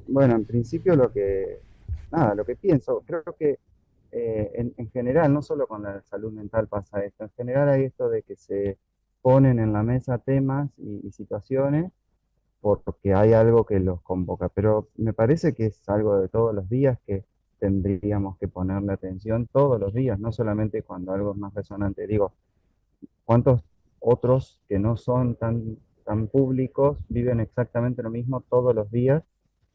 Bueno, en principio lo que pienso, creo que en general, no solo con la salud mental pasa esto, en general hay esto de que se ponen en la mesa temas y situaciones porque hay algo que los convoca, pero me parece que es algo de todos los días que tendríamos que ponerle atención todos los días, no solamente cuando algo es más resonante. Digo, ¿cuántos otros que no son tan públicos viven exactamente lo mismo todos los días?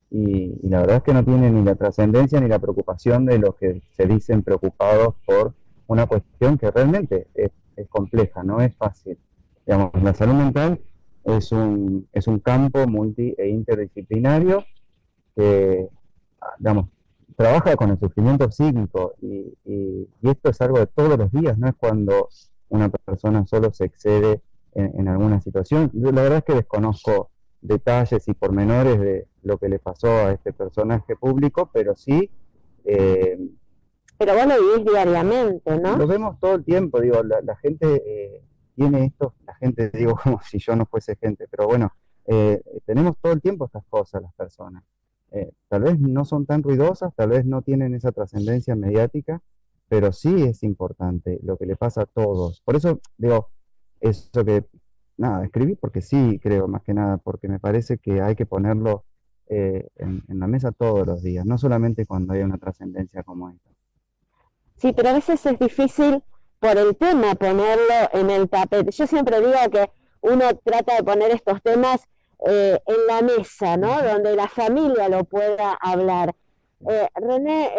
Y la verdad es que no tienen ni la trascendencia ni la preocupación de los que se dicen preocupados por una cuestión que realmente es compleja, no es fácil. Digamos, la salud mental es un campo multi e interdisciplinario que, digamos, trabaja con el sufrimiento psíquico y esto es algo de todos los días, no es cuando una persona solo se excede en alguna situación. Yo la verdad es que desconozco detalles y pormenores de lo que le pasó a este personaje público, pero sí eh, Pero vos lo vivís diariamente, ¿no? lo vemos todo el tiempo, digo, la gente tiene esto, la gente digo como si yo no fuese gente, pero bueno, tenemos todo el tiempo estas cosas las personas. Tal vez no son tan ruidosas, tal vez no tienen esa trascendencia mediática, pero sí es importante lo que le pasa a todos. Por eso digo, eso que, nada, escribí porque sí creo, más que nada, porque me parece que hay que ponerlo en la mesa todos los días, no solamente cuando hay una trascendencia como esta. Sí, pero a veces es difícil por el tema ponerlo en el tapete. Yo siempre digo que uno trata de poner estos temas en la mesa, ¿no? Ujú. Donde la familia lo pueda hablar. René,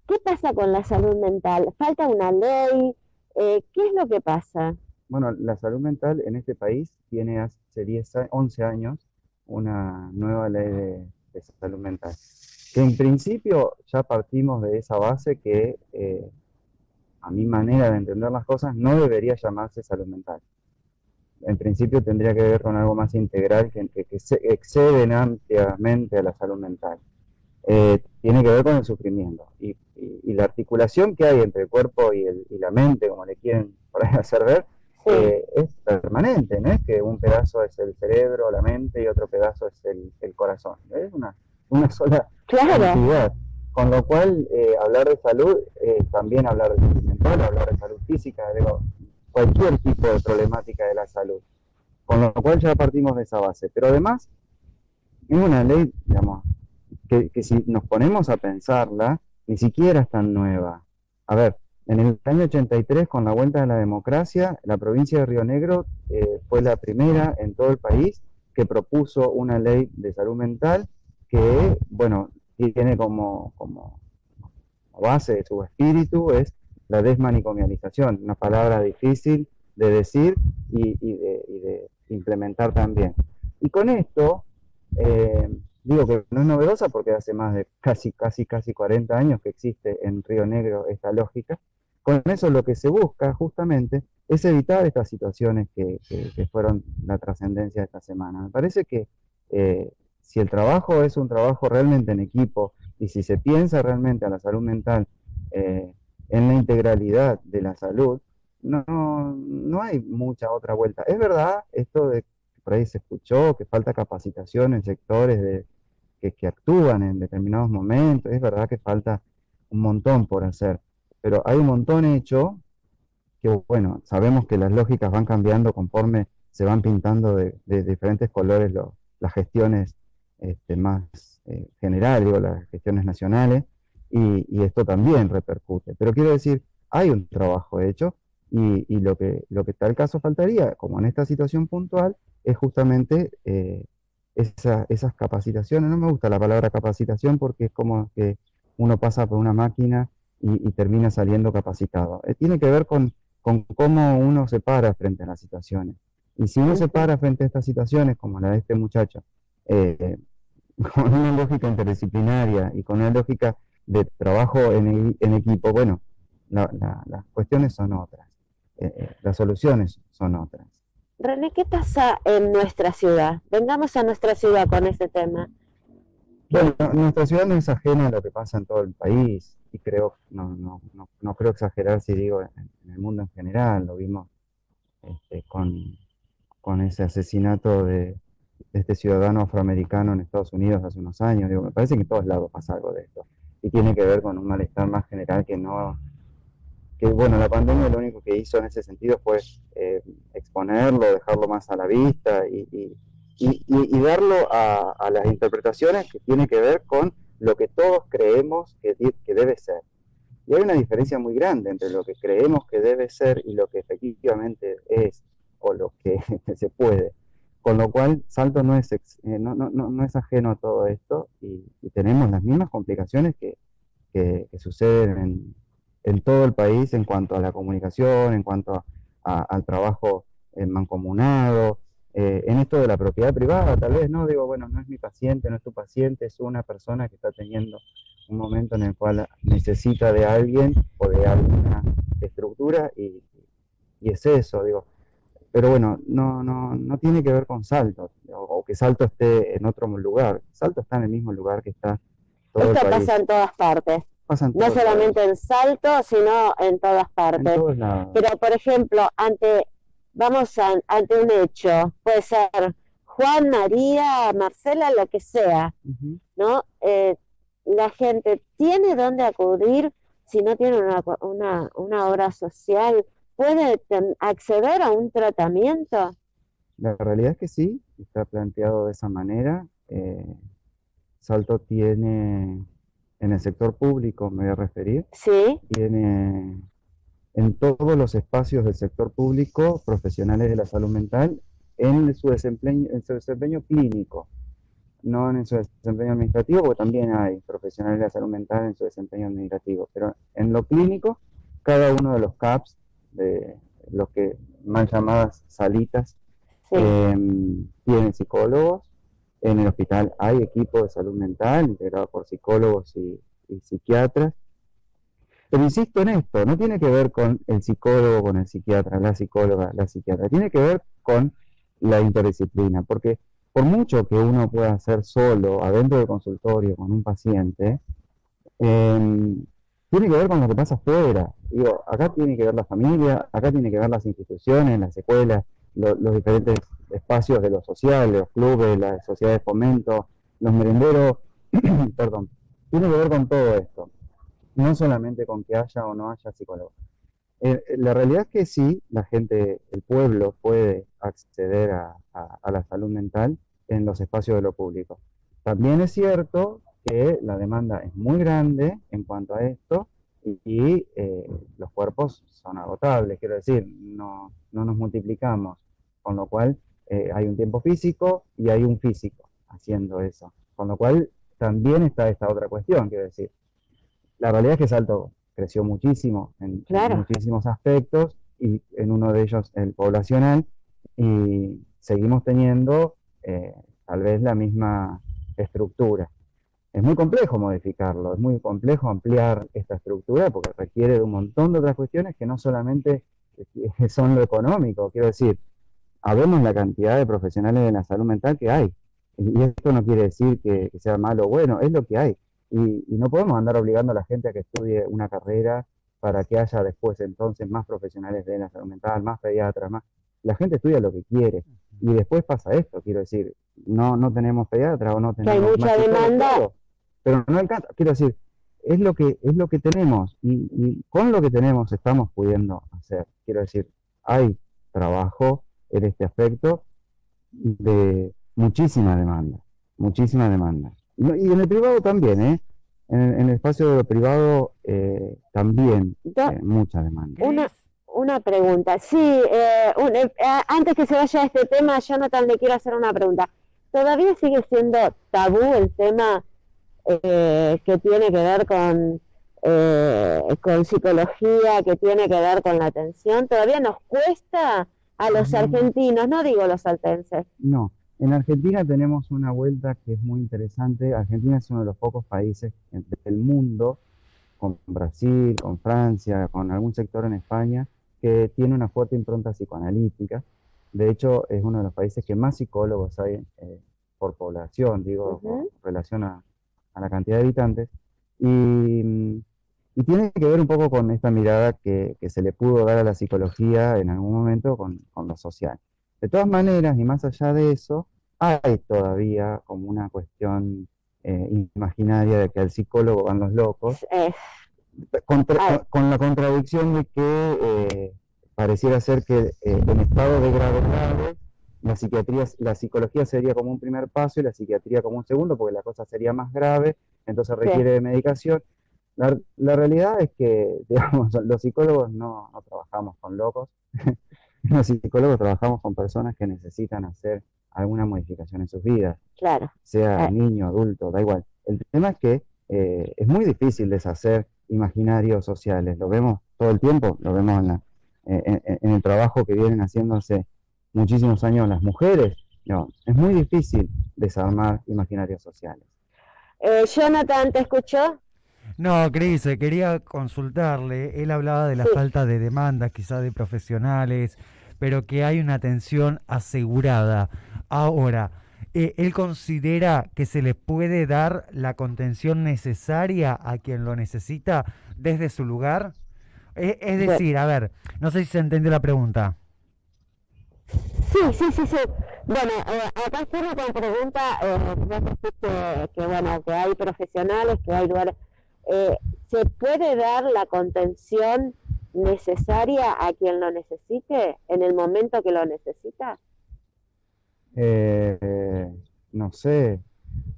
¿qué pasa con la salud mental? ¿Falta una ley? ¿Qué es lo que pasa? Bueno, la salud mental en este país tiene hace 11 años una nueva ley de salud mental, que en principio ya partimos de esa base que a mi manera de entender las cosas no debería llamarse salud mental. En principio tendría que ver con algo más integral que se exceden ampliamente a la salud mental. Tiene que ver con el sufrimiento y la articulación que hay entre el cuerpo y la mente, como le quieren por ahí hacer ver, Sí, es permanente, no es que un pedazo es el cerebro, la mente y otro pedazo es el corazón, es una sola claro, entidad. Con lo cual, hablar de salud es también hablar de salud mental, hablar de salud física, digo, cualquier tipo de problemática de la salud. Con lo cual ya partimos de esa base. Pero además, es una ley, digamos, que si nos ponemos a pensarla, ni siquiera es tan nueva. A ver, en el año 83, con la vuelta de la democracia, la provincia de Río Negro fue la primera en todo el país que propuso una ley de salud mental que, bueno, tiene como base de su espíritu es la desmanicomialización, una palabra difícil de decir y de implementar también. Y con esto, digo que no es novedosa porque hace más de casi 40 años que existe en Río Negro esta lógica. Con eso lo que se busca justamente es evitar estas situaciones que fueron la trascendencia de esta semana. Me parece que si el trabajo es un trabajo realmente en equipo y si se piensa realmente a la salud mental eh, en la integralidad de la salud, no hay mucha otra vuelta. Es verdad esto de que por ahí se escuchó que falta capacitación en sectores que actúan en determinados momentos, es verdad que falta un montón por hacer, pero hay un montón hecho que, bueno, sabemos que las lógicas van cambiando conforme se van pintando de diferentes colores las gestiones más generales, digo, las gestiones nacionales, y esto también repercute. Pero quiero decir, hay un trabajo hecho y lo que tal caso faltaría, como en esta situación puntual, es justamente esas capacitaciones. No me gusta la palabra capacitación porque es como que uno pasa por una máquina y termina saliendo capacitado. Tiene que ver con cómo uno se para frente a las situaciones. Y si uno se ujú. para frente a estas situaciones, como la de este muchacho, eh, con una lógica interdisciplinaria y con una lógica de trabajo en equipo, bueno, las cuestiones son otras, las soluciones son otras. René, ¿qué pasa en nuestra ciudad? Vengamos a nuestra ciudad con este tema. Bueno, ¿Qué? nuestra ciudad no es ajena a lo que pasa en todo el país y creo, no creo exagerar si digo en el mundo en general, lo vimos este, con ese asesinato este ciudadano afroamericano en Estados Unidos hace unos años. Digo, me parece que en todos lados pasa algo de esto. Y tiene que ver con un malestar más general que no, que bueno, la pandemia lo único que hizo en ese sentido fue exponerlo, dejarlo más a la vista y darlo a las interpretaciones que tiene que ver con lo que todos creemos que debe ser. Y hay una diferencia muy grande entre lo que creemos que debe ser y lo que efectivamente es o lo que se puede. Con lo cual, Salto no es ajeno a todo esto y tenemos las mismas complicaciones que suceden en todo el país en cuanto a la comunicación, en cuanto al trabajo mancomunado, en esto de la propiedad privada, tal vez, ¿no? Digo, bueno, no es mi paciente, no es tu paciente, es una persona que está teniendo un momento en el cual necesita de alguien o de alguna estructura y es eso, digo. Pero bueno, no tiene que ver con Salto, o que Salto esté en otro lugar. Salto está en el mismo lugar que está todo el Esto país. pasa en todas partes, Pasa en no todos solamente en Salto, sino en todas en partes. todos lados. Pero, por ejemplo, ante un hecho, puede ser Juan, María, Marcela, lo que sea, Ujú. ¿no? La gente tiene dónde acudir si no tiene una obra social, puede acceder a un tratamiento, La realidad es que sí, está planteado de esa manera. Salto tiene, en el sector público me voy a referir, ¿sí? tiene en todos los espacios del sector público profesionales de la salud mental en su desempeño clínico, no en su desempeño administrativo, porque también hay profesionales de la salud mental en su desempeño administrativo, pero en lo clínico, cada uno de los CAPS, de los que mal llamadas salitas, Sí. tienen psicólogos. En el hospital hay equipo de salud mental integrado por psicólogos y psiquiatras. Pero insisto en esto, no tiene que ver con el psicólogo, con el psiquiatra, la psicóloga, la psiquiatra, tiene que ver con la interdisciplina, porque por mucho que uno pueda hacer solo, adentro del consultorio, con un paciente, tiene que ver con lo que pasa afuera. Digo, acá tiene que ver la familia, acá tiene que ver las instituciones, las escuelas, los diferentes espacios de lo social, los clubes, las sociedades de fomento, los merenderos, perdón, tiene que ver con todo esto, no solamente con que haya o no haya psicólogos. La realidad es que sí, la gente, el pueblo puede acceder a la salud mental en los espacios de lo público. También es cierto que la demanda es muy grande en cuanto a esto y los cuerpos son agotables, quiero decir, no nos multiplicamos, con lo cual hay un tiempo físico y hay un físico haciendo eso, con lo cual también está esta otra cuestión, quiero decir, la realidad es que Salto creció muchísimo en Claro. muchísimos aspectos y en uno de ellos el poblacional y seguimos teniendo tal vez la misma estructura. Es muy complejo modificarlo, es muy complejo ampliar esta estructura porque requiere de un montón de otras cuestiones que no solamente son lo económico. Quiero decir, habemos la cantidad de profesionales de la salud mental que hay. Y esto no quiere decir que sea malo o bueno, es lo que hay. Y no podemos andar obligando a la gente a que estudie una carrera para que haya después entonces más profesionales de la salud mental, más pediatras, más. La gente estudia lo que quiere. Y después pasa esto, quiero decir, no tenemos pediatras o no Que hay tenemos mucha más psicólogos, demanda. todo, pero no alcanza. Quiero decir, es lo que tenemos y con lo que tenemos estamos pudiendo hacer. Quiero decir, hay trabajo en este aspecto de muchísima demanda, muchísima demanda. Y en el privado también, ¿eh? En el espacio de lo privado también mucha demanda. Una pregunta, sí, antes que se vaya a este tema, Jonathan, le quiero hacer una pregunta. ¿Todavía sigue siendo tabú el tema que tiene que ver con psicología, que tiene que ver con la atención? ¿Todavía nos cuesta a los argentinos, no digo los saltenses? No, en Argentina tenemos una vuelta que es muy interesante. Argentina es uno de los pocos países del mundo, con Brasil, con Francia, con algún sector en España, que tiene una fuerte impronta psicoanalítica. De hecho, es uno de los países que más psicólogos hay por población, digo, con relación a la cantidad de habitantes. Y tiene que ver un poco con esta mirada que se le pudo dar a la psicología en algún momento con lo social. De todas maneras, y más allá de eso, hay todavía como una cuestión imaginaria de que al psicólogo van los locos, Eh, ay, con la contradicción de que pareciera ser que en estado de grado grave, la psicología sería como un primer paso y la psiquiatría como un segundo, porque la cosa sería más grave, entonces sí, requiere de medicación. La realidad es que, digamos, los psicólogos no trabajamos con locos, los psicólogos trabajamos con personas que necesitan hacer alguna modificación en sus vidas, claro. sea Eh, niño, adulto, da igual. El tema es que es muy difícil deshacer imaginarios sociales, lo vemos todo el tiempo, lo vemos en el trabajo que vienen haciendo hace muchísimos años las mujeres. No, es muy difícil desarmar imaginarios sociales. Jonathan, ¿te escuchó? No, Cris, quería consultarle. Él hablaba de la Sí. falta de demanda, quizás de profesionales, pero que hay una atención asegurada. Ahora, ¿él considera que se le puede dar la contención necesaria a quien lo necesita desde su lugar? Es Bueno, decir, a ver, no sé si se entendió la pregunta. sí, sí, sí, sí. Bueno, acá cierro con pregunta, vos decís bueno, que hay profesionales, que hay lugares. Eh, ¿Se puede dar la contención necesaria a quien lo necesite en el momento que lo necesita? Eh, no sé,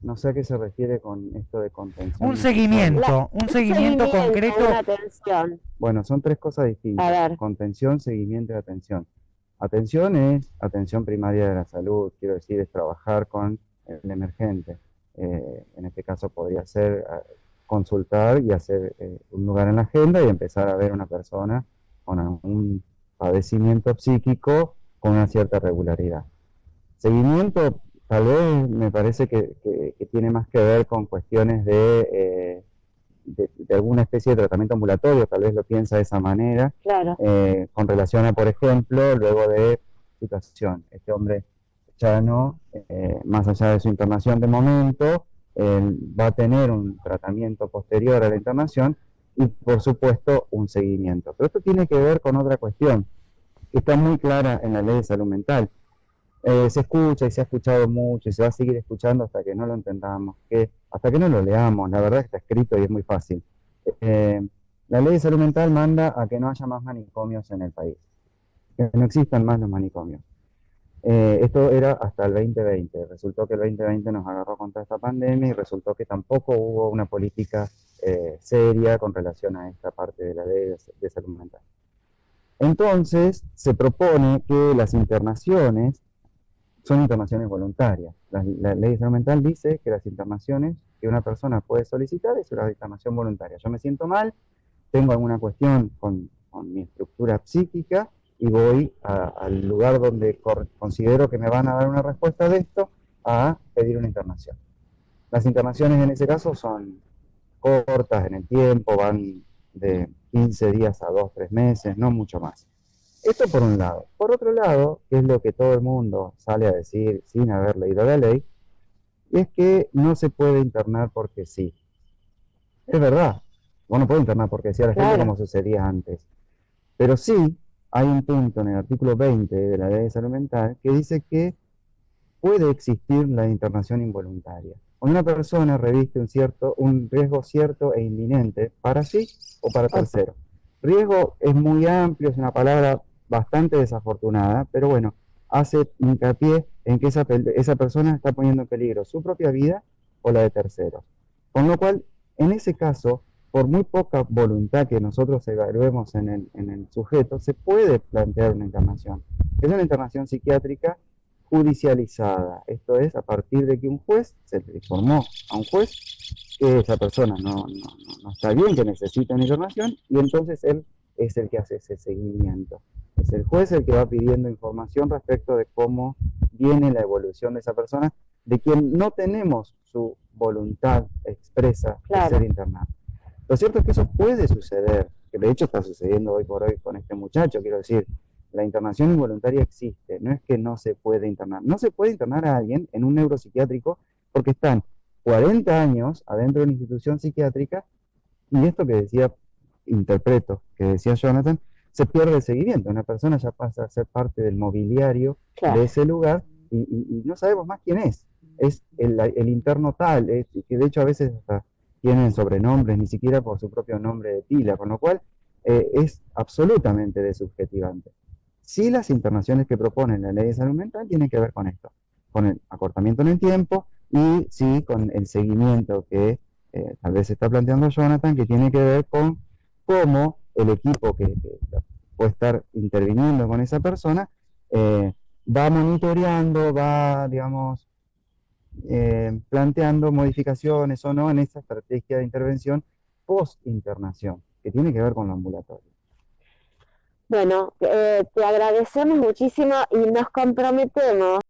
no sé a qué se refiere con esto de contención necesaria. Un Un seguimiento seguimiento, una concreto. atención. Bueno, son tres cosas A distintas: ver, contención, seguimiento y atención. Atención es atención primaria de la salud, quiero decir, es trabajar con el emergente. En este caso podría ser consultar y hacer un lugar en la agenda y empezar a ver a una persona con algún padecimiento psíquico con una cierta regularidad. Seguimiento, tal vez me parece que tiene más que ver con cuestiones de alguna especie de tratamiento ambulatorio, tal vez lo piensa de esa manera, claro. con relación a, por ejemplo, luego de situación. Este hombre ya no, más allá de su internación de momento, va a tener un tratamiento posterior a la internación y, por supuesto, un seguimiento. Pero esto tiene que ver con otra cuestión que está muy clara en la ley de salud mental. Se escucha y se ha escuchado mucho y se va a seguir escuchando hasta que no lo entendamos, hasta que no lo leamos. La verdad está escrito y es muy fácil. Eh, la ley de salud mental manda a que no haya más manicomios en el país, que no existan más los manicomios. Esto era hasta el 2020. Resultó que el 2020 nos agarró con toda esta pandemia y resultó que tampoco hubo una política seria con relación a esta parte de la ley de salud mental. Entonces, se propone que las internaciones son internaciones voluntarias. La ley de salud mental dice que las internaciones que una persona puede solicitar es una internación voluntaria. Yo me siento mal, tengo alguna cuestión con mi estructura psíquica y voy al lugar donde considero que me van a dar una respuesta de esto a pedir una internación. Las internaciones en ese caso son cortas en el tiempo, van de 15 días a 2, 3 meses, no mucho más. Esto por un lado. Por otro lado, que es lo que todo el mundo sale a decir sin haber leído la ley, es que no se puede internar porque sí. Es verdad, vos no podés internar porque sí a la gente Claro. como sucedía antes. Pero sí hay un punto en el artículo 20 de la ley de salud mental que dice que puede existir la internación involuntaria. Cuando una persona reviste un riesgo cierto e inminente para sí o para O- tercero. Riesgo es muy amplio, es una palabra bastante desafortunada, pero bueno, hace hincapié en que esa persona está poniendo en peligro su propia vida o la de terceros. Con lo cual, en ese caso, por muy poca voluntad que nosotros evaluemos en el sujeto, se puede plantear una internación. Es una internación psiquiátrica judicializada. Esto es, a partir de que un juez se le informó a un juez que esa persona no está bien, que necesita una internación, y entonces él es el que hace ese seguimiento. Es el juez el que va pidiendo información respecto de cómo viene la evolución de esa persona, de quien no tenemos su voluntad expresa de claro. ser internado. Lo cierto es que eso puede suceder, que de hecho está sucediendo hoy por hoy con este muchacho, quiero decir, la internación involuntaria existe, no es que no se puede internar. No se puede internar a alguien en un neuropsiquiátrico porque están 40 años adentro de una institución psiquiátrica y esto que decía, interpreto, que decía Jonathan, se pierde el seguimiento. Una persona ya pasa a ser parte del mobiliario de Claro. ese lugar y no sabemos más quién es el interno tal, que de hecho a veces hasta tienen sobrenombres, ni siquiera por su propio nombre de pila, con lo cual es absolutamente desubjetivante. Sí, las internaciones que propone la ley de salud mental tienen que ver con esto, con el acortamiento en el tiempo y sí con el seguimiento que tal vez está planteando Jonathan, que tiene que ver con cómo el equipo que puede estar interviniendo con esa persona va monitoreando, va, digamos, planteando modificaciones o no en esa estrategia de intervención post-internación, que tiene que ver con lo ambulatorio. Bueno, te agradecemos muchísimo y nos comprometemos